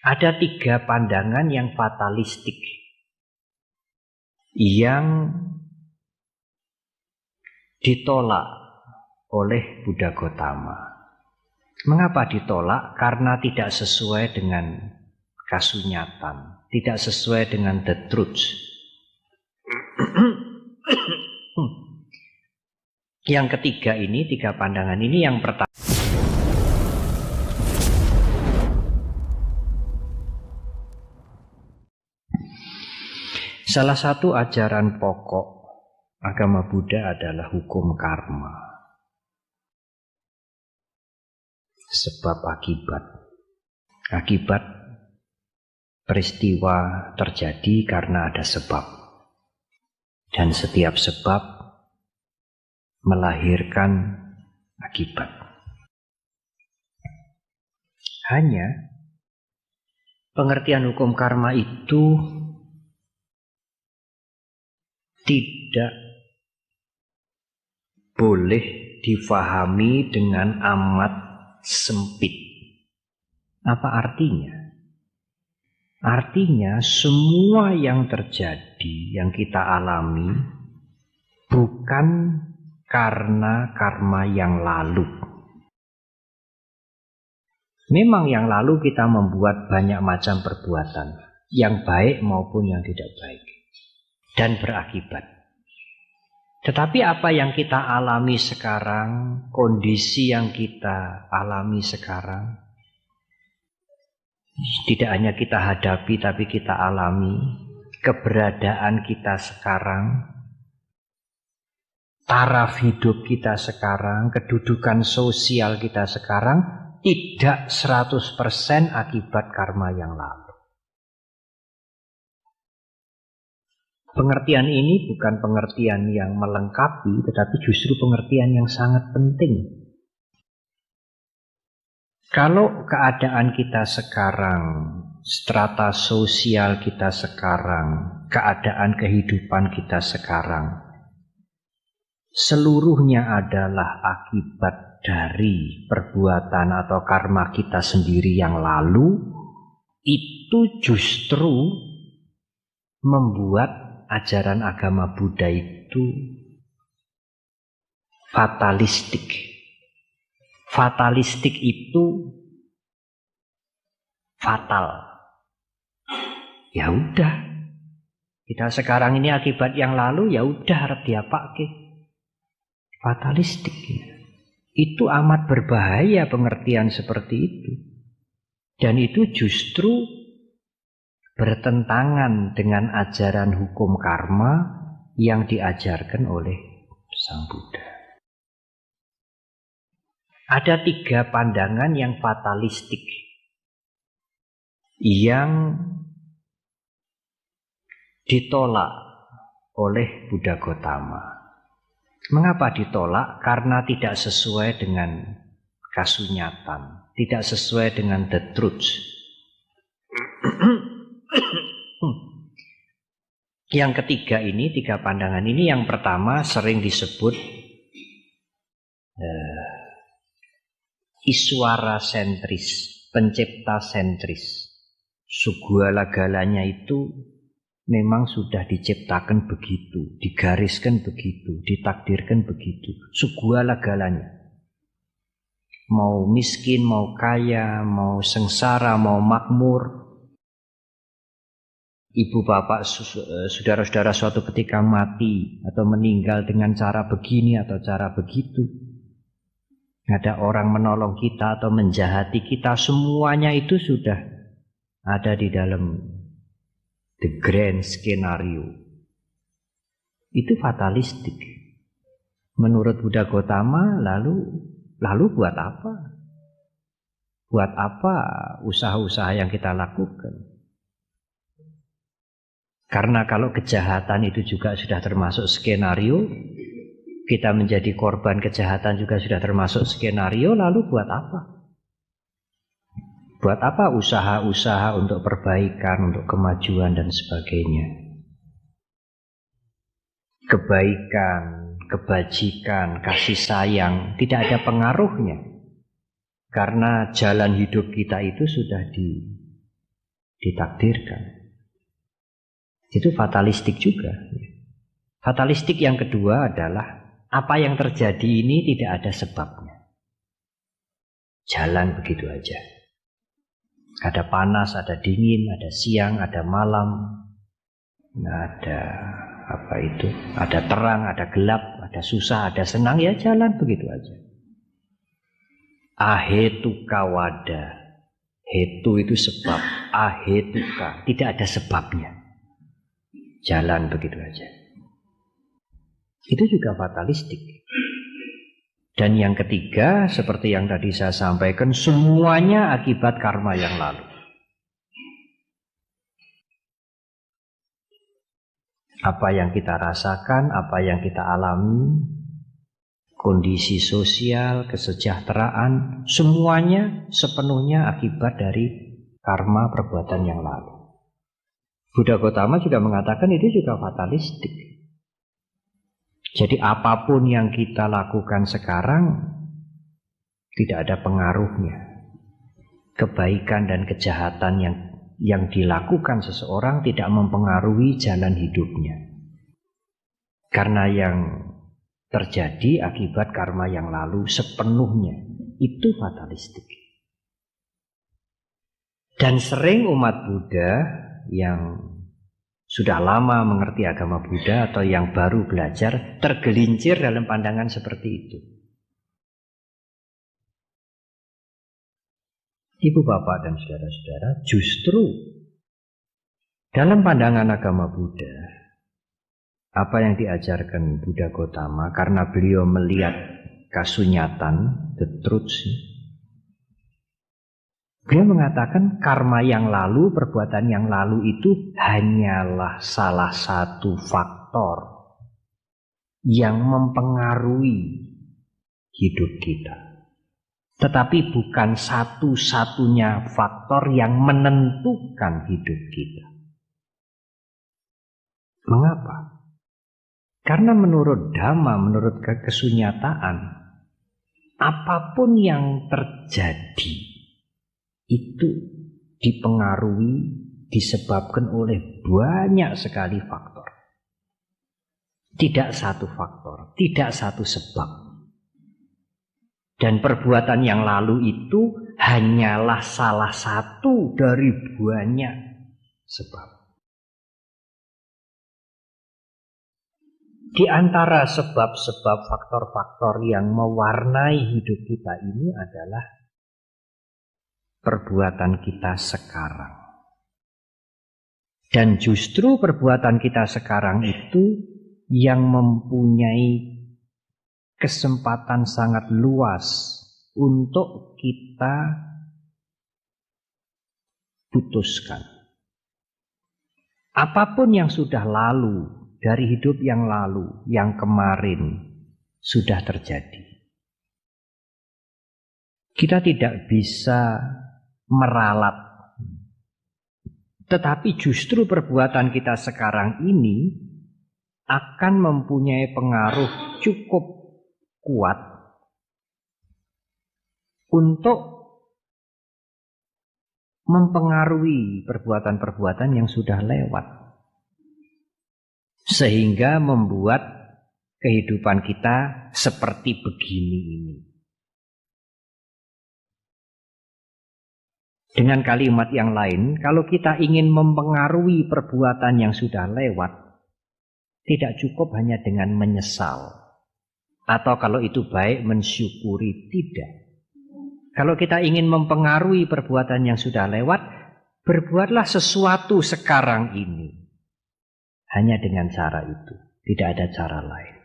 Ada 3 pandangan yang fatalistik yang ditolak oleh Buddha Gautama. Mengapa ditolak? Karena tidak sesuai dengan kasunyatan, tidak sesuai dengan the truth. Yang ketiga ini, 3 pandangan ini, yang pertama, salah satu ajaran pokok agama Buddha adalah hukum karma. Sebab akibat. Akibat peristiwa terjadi karena ada sebab. Dan setiap sebab melahirkan akibat. Hanya pengertian hukum karma itu tidak boleh difahami dengan amat sempit. Apa artinya? Artinya semua yang terjadi, yang kita alami, bukan karena karma yang lalu. Memang yang lalu kita membuat banyak macam perbuatan, yang baik maupun yang tidak baik, dan berakibat. Tetapi apa yang kita alami sekarang, kondisi yang kita alami sekarang, tidak hanya kita hadapi tapi kita alami, keberadaan kita sekarang, taraf hidup kita sekarang, kedudukan sosial kita sekarang, tidak 100% akibat karma yang lalu. Pengertian ini bukan pengertian yang melengkapi, tetapi justru pengertian yang sangat penting. Kalau keadaan kita sekarang, strata sosial kita sekarang, keadaan kehidupan kita sekarang, seluruhnya adalah akibat dari perbuatan atau karma kita sendiri yang lalu, itu justru membuat ajaran agama Buddha itu fatalistik. Fatalistik itu fatal. Ya udah, kita sekarang ini akibat yang lalu, ya udah harap diapake. Fatalistik. Itu amat berbahaya pengertian seperti itu. Dan itu justru bertentangan dengan ajaran hukum karma yang diajarkan oleh Sang Buddha. Ada 3 pandangan yang fatalistik yang ditolak oleh Buddha Gautama. Mengapa ditolak? Karena tidak sesuai dengan kasunyatan, tidak sesuai dengan the truth. Yang ketiga ini, 3 pandangan ini, yang pertama sering disebut Iswara sentris, pencipta sentris. Segala-galanya itu memang sudah diciptakan begitu, digariskan begitu, ditakdirkan begitu. Segala-galanya. Mau miskin, mau kaya, mau sengsara, mau makmur, ibu bapak, saudara-saudara suatu ketika mati atau meninggal dengan cara begini atau cara begitu, ada orang menolong kita atau menjahati kita, semuanya itu sudah ada di dalam the grand skenario. Itu fatalistik. Menurut Buddha Gautama, lalu buat apa? Buat apa usaha-usaha yang kita lakukan? Karena kalau kejahatan itu juga sudah termasuk skenario, kita menjadi korban kejahatan juga sudah termasuk skenario, lalu buat apa? Buat apa usaha-usaha untuk perbaikan, untuk kemajuan dan sebagainya? Kebaikan, kebajikan, kasih sayang tidak ada pengaruhnya. Karena jalan hidup kita itu sudah ditakdirkan. Itu fatalistik juga. Fatalistik yang kedua adalah apa yang terjadi ini tidak ada sebabnya. Jalan begitu aja. Ada panas, ada dingin, ada siang, ada malam, ada ada terang, ada gelap, ada susah, ada senang, ya jalan begitu aja. Ahetuka wada. Hetu itu sebab, ahetuka tidak ada sebabnya. Jalan begitu aja. Itu juga fatalistik. Dan yang ketiga, seperti yang tadi saya sampaikan, semuanya akibat karma yang lalu. Apa yang kita rasakan, apa yang kita alami, kondisi sosial, kesejahteraan, semuanya sepenuhnya akibat dari karma perbuatan yang lalu. Buddha Gautama juga mengatakan itu juga fatalistik. Jadi apapun yang kita lakukan sekarang tidak ada pengaruhnya. Kebaikan dan kejahatan yang dilakukan seseorang tidak mempengaruhi jalan hidupnya. Karena yang terjadi akibat karma yang lalu sepenuhnya itu fatalistik. Dan sering umat Buddha yang sudah lama mengerti agama Buddha atau yang baru belajar tergelincir dalam pandangan seperti itu. Ibu bapak dan saudara-saudara, justru dalam pandangan agama Buddha, apa yang diajarkan Buddha Gautama, karena beliau melihat kasunyatan, the truth, beliau mengatakan karma yang lalu, perbuatan yang lalu itu hanyalah salah satu faktor yang mempengaruhi hidup kita. Tetapi bukan satu-satunya faktor yang menentukan hidup kita. Mengapa? Karena menurut Dhamma, menurut kesunyataan, apapun yang terjadi itu dipengaruhi, disebabkan oleh banyak sekali faktor. Tidak satu faktor, tidak satu sebab. Dan perbuatan yang lalu itu hanyalah salah satu dari banyak sebab. Di antara sebab-sebab faktor-faktor yang mewarnai hidup kita ini adalah perbuatan kita sekarang. Dan justru perbuatan kita sekarang itu yang mempunyai kesempatan sangat luas untuk kita putuskan. Apapun yang sudah lalu dari hidup yang lalu, yang kemarin sudah terjadi. Kita tidak bisa meralat. Tetapi justru perbuatan kita sekarang ini akan mempunyai pengaruh cukup kuat untuk mempengaruhi perbuatan-perbuatan yang sudah lewat. Sehingga membuat kehidupan kita seperti begini ini. Dengan kalimat yang lain, kalau kita ingin mempengaruhi perbuatan yang sudah lewat, tidak cukup hanya dengan menyesal. Atau kalau itu baik, mensyukuri, tidak. Kalau kita ingin mempengaruhi perbuatan yang sudah lewat, berbuatlah sesuatu sekarang ini. Hanya dengan cara itu, tidak ada cara lain.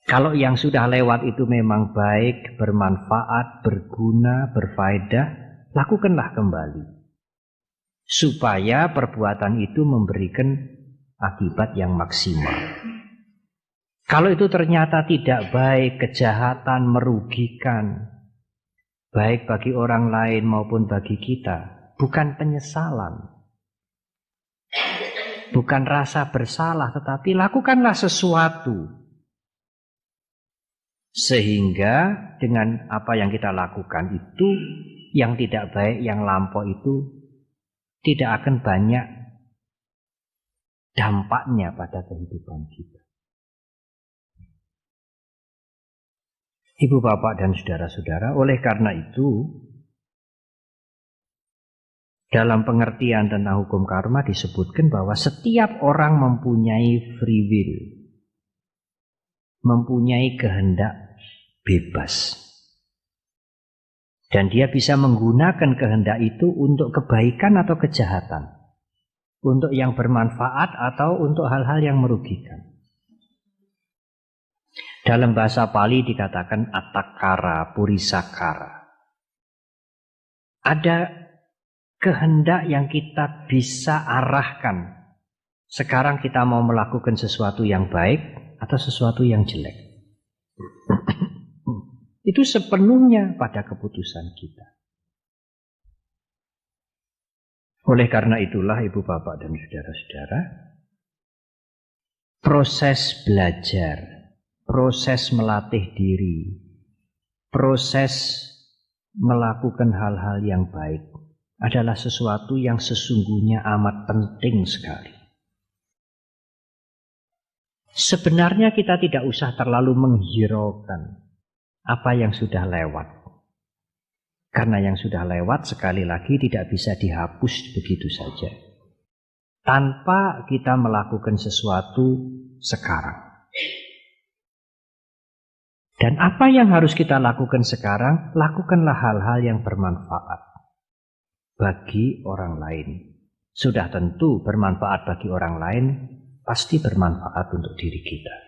Kalau yang sudah lewat itu memang baik, bermanfaat, berguna, berfaedah, lakukanlah kembali. Supaya perbuatan itu memberikan akibat yang maksimal. Kalau itu ternyata tidak baik, kejahatan, merugikan, baik bagi orang lain maupun bagi kita, bukan penyesalan, bukan rasa bersalah, tetapi lakukanlah sesuatu. Sehingga dengan apa yang kita lakukan itu, yang tidak baik, yang lampau itu tidak akan banyak dampaknya pada kehidupan kita. Ibu, bapak, dan saudara-saudara, oleh karena itu, dalam pengertian tentang hukum karma disebutkan bahwa setiap orang mempunyai free will, mempunyai kehendak bebas. Dan dia bisa menggunakan kehendak itu untuk kebaikan atau kejahatan, untuk yang bermanfaat atau untuk hal-hal yang merugikan. Dalam bahasa Pali dikatakan atakara, purisakara. Ada kehendak yang kita bisa arahkan. Sekarang kita mau melakukan sesuatu yang baik atau sesuatu yang jelek. Itu sepenuhnya pada keputusan kita. Oleh karena itulah ibu, bapak, dan saudara-saudara, proses belajar, proses melatih diri, proses melakukan hal-hal yang baik adalah sesuatu yang sesungguhnya amat penting sekali. Sebenarnya kita tidak usah terlalu menghiraukan apa yang sudah lewat. Karena yang sudah lewat sekali lagi tidak bisa dihapus begitu saja. Tanpa kita melakukan sesuatu sekarang. Dan apa yang harus kita lakukan sekarang? Lakukanlah hal-hal yang bermanfaat bagi orang lain. Sudah tentu bermanfaat bagi orang lain, pasti bermanfaat untuk diri kita.